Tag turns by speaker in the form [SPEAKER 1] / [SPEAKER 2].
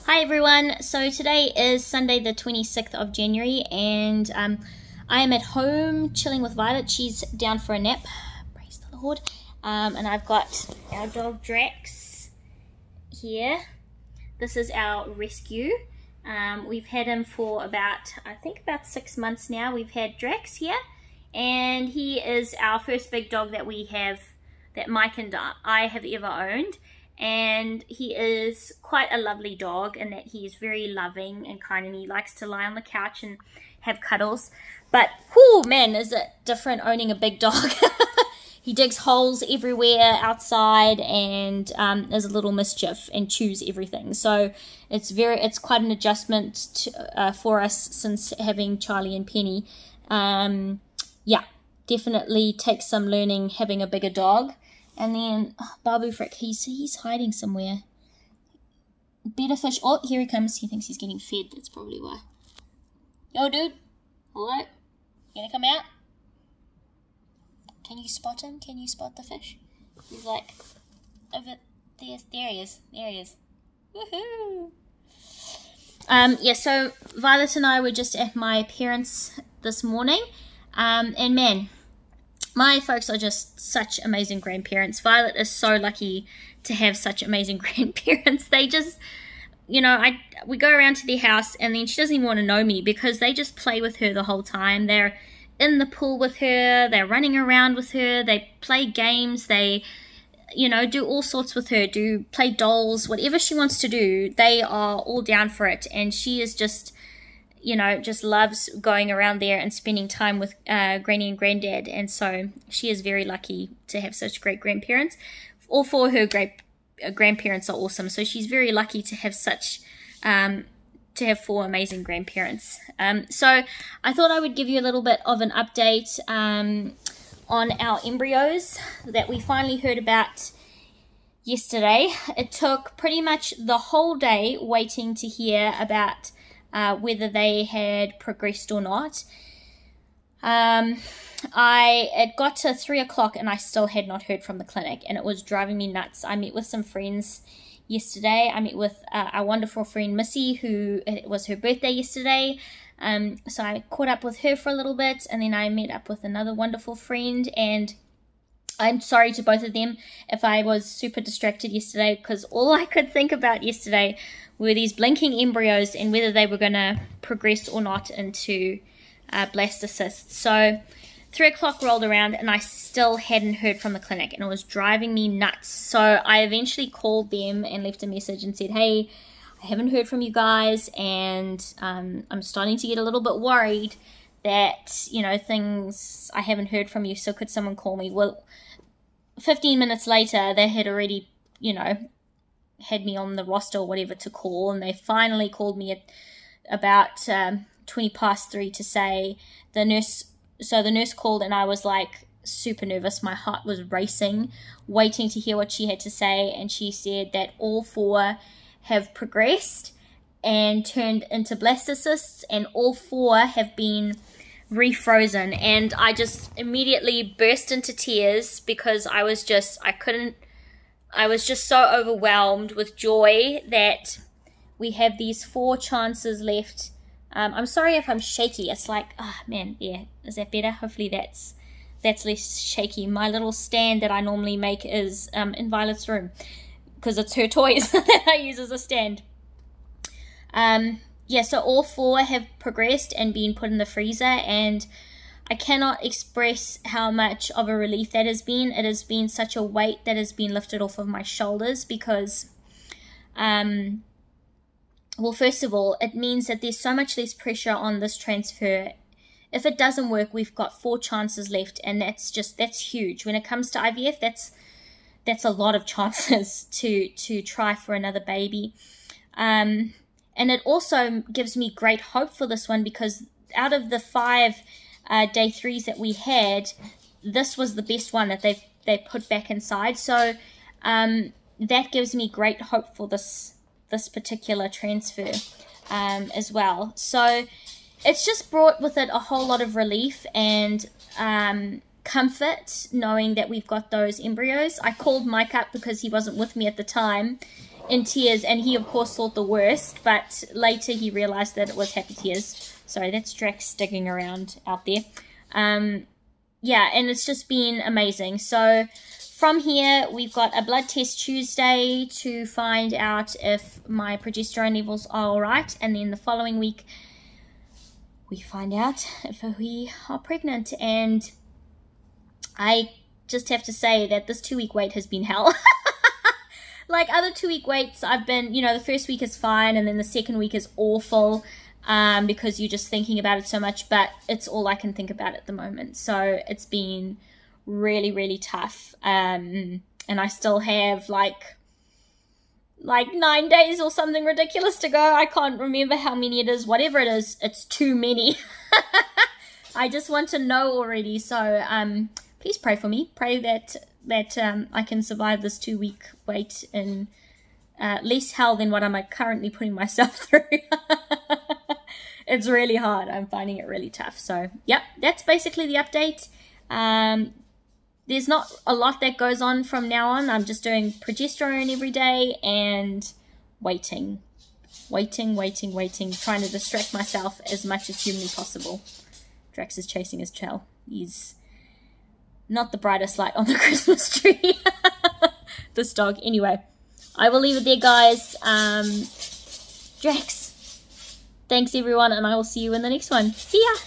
[SPEAKER 1] Hi everyone, so today is Sunday the 26th of January and I am at home chilling with Violet. She's down for a nap, praise the Lord, and I've got our dog Drax here. This is our rescue. We've had him for about 6 months now. We've had Drax here, and he is our first big dog that we have, that Mike and I have ever owned. And he is quite a lovely dog in that he is very loving and kind, and he likes to lie on the couch and have cuddles. But whoo, man, is it different owning a big dog. He digs holes everywhere outside and is a little mischief and chews everything. So it's quite an adjustment for us since having Charlie and Penny. Yeah, definitely takes some learning having a bigger dog. And then Babu Frick, he's hiding somewhere. Better fish. Oh, here he comes. He thinks he's getting fed. That's probably why. Yo, dude. Hello? You gonna come out? Can you spot him? Can you spot the fish? He's like over there. There he is. There he is. Woohoo! Yeah. So Violet and I were just at my parents' this morning, and man, my folks are just such amazing grandparents. Violet is so lucky to have such amazing grandparents. They just, you know, we go around to their house and then she doesn't even want to know me because they just play with her the whole time. They're in the pool with her. They're running around with her. They play games. They, you know, do all sorts with her. Play dolls. Whatever she wants to do, they are all down for it. And she is just, you know, just loves going around there and spending time with Granny and Granddad. And so she is very lucky to have such great grandparents. All four of her great grandparents are awesome. So she's very lucky to have to have four amazing grandparents. So I thought I would give you a little bit of an update on our embryos that we finally heard about yesterday. It took pretty much the whole day waiting to hear about whether they had progressed or not. It got to 3 o'clock and I still had not heard from the clinic, and it was driving me nuts. I met with some friends yesterday. I met with our wonderful friend Missy, who it was her birthday yesterday. So I caught up with her for a little bit, and then I met up with another wonderful friend, and I'm sorry to both of them if I was super distracted yesterday, because all I could think about yesterday were these blinking embryos and whether they were going to progress or not into blastocysts. So 3 o'clock rolled around and I still hadn't heard from the clinic, and it was driving me nuts. So I eventually called them and left a message and said, hey, I haven't heard from you guys, and I'm starting to get a little bit worried that, you know, I haven't heard from you, so could someone call me? Well, 15 minutes later, they had already, you know, had me on the roster or whatever to call, and they finally called me at about 20 past 3 to say the nurse called, and I was like super nervous. My heart was racing, waiting to hear what she had to say, and she said that all four have progressed and turned into blastocysts, and all four have been refrozen. And I just immediately burst into tears because I was just so overwhelmed with joy that we have these 4 chances left. I'm sorry if I'm shaky. It's like, oh man, yeah, is that better? Hopefully that's less shaky. My little stand that I normally make is in Violet's room, because it's her toys that I use as a stand. Yeah, so all 4 have progressed and been put in the freezer, and I cannot express how much of a relief that has been. It has been such a weight that has been lifted off of my shoulders because, well, first of all, it means that there's so much less pressure on this transfer. If it doesn't work, we've got 4 chances left, and that's huge. When it comes to IVF, that's a lot of chances to try for another baby. And it also gives me great hope for this one, because out of the 5 day 3s that we had, this was the best one that they put back inside. So that gives me great hope for this particular transfer as well. So it's just brought with it a whole lot of relief and comfort knowing that we've got those embryos. I called Mike up because he wasn't with me at the time, in tears, and he of course thought the worst, but later he realized that it was happy tears. Sorry, that's Drax digging around out there. Yeah, and it's just been amazing. So from here, we've got a blood test Tuesday to find out if my progesterone levels are all right, and then the following week we find out if we are pregnant. And I just have to say that this 2-week wait has been hell. Like other 2-week waits, I've been, you know, the first week is fine, and then the second week is awful, because you're just thinking about it so much, but it's all I can think about at the moment. So it's been really, really tough. And I still have like 9 days or something ridiculous to go. I can't remember how many it is. Whatever it is, it's too many. I just want to know already. So please pray for me. Pray that I can survive this 2-week wait in less hell than what I'm currently putting myself through. It's really hard. I'm finding it really tough. So, yep, that's basically the update. There's not a lot that goes on from now on. I'm just doing progesterone every day and waiting, trying to distract myself as much as humanly possible. Drax is chasing his tail. He's not the brightest light on the Christmas tree. This dog. Anyway, I will leave it there, guys. Drax, thanks everyone, and I will see you in the next one. See ya!